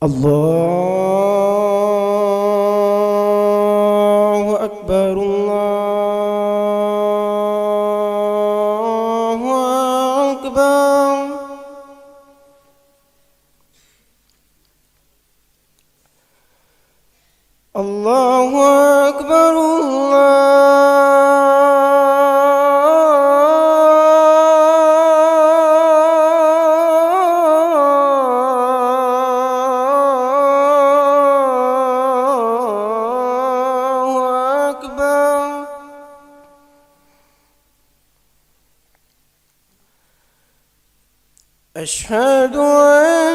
الله أكبر الله أكبر. الله أكبر أشهد أن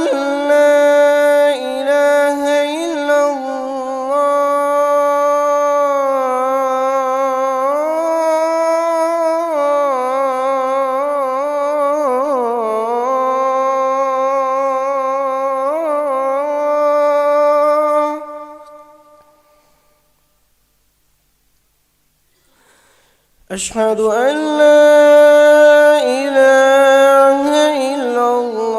لا إله إلا الله. أشهد أن لا إله إلا الله.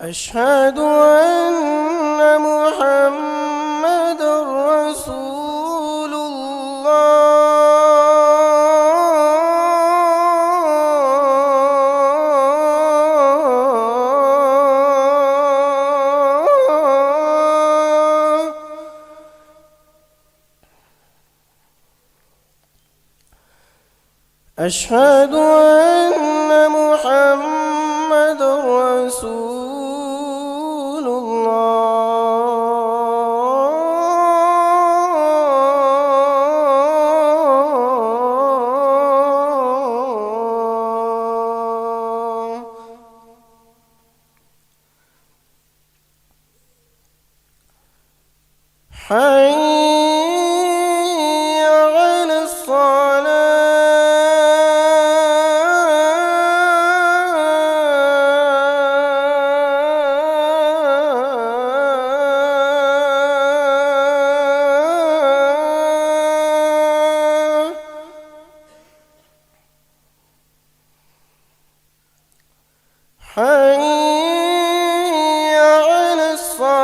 أشهد أن محمدًا رسول الله. أشهد أن محمدًا رسول الله. حي على الصلاة. حي على الصلاة.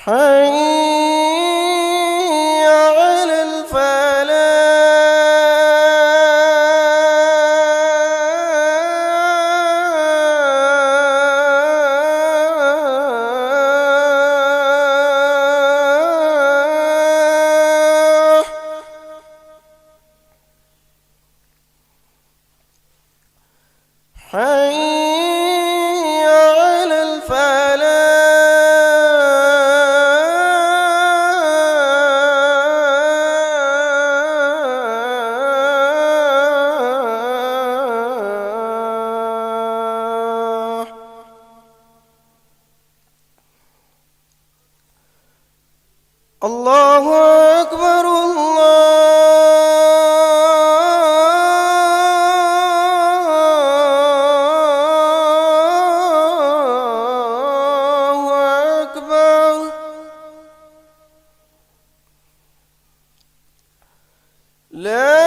حي على الفلاح. حي على الفلاح. الله أكبر الله أكبر. لا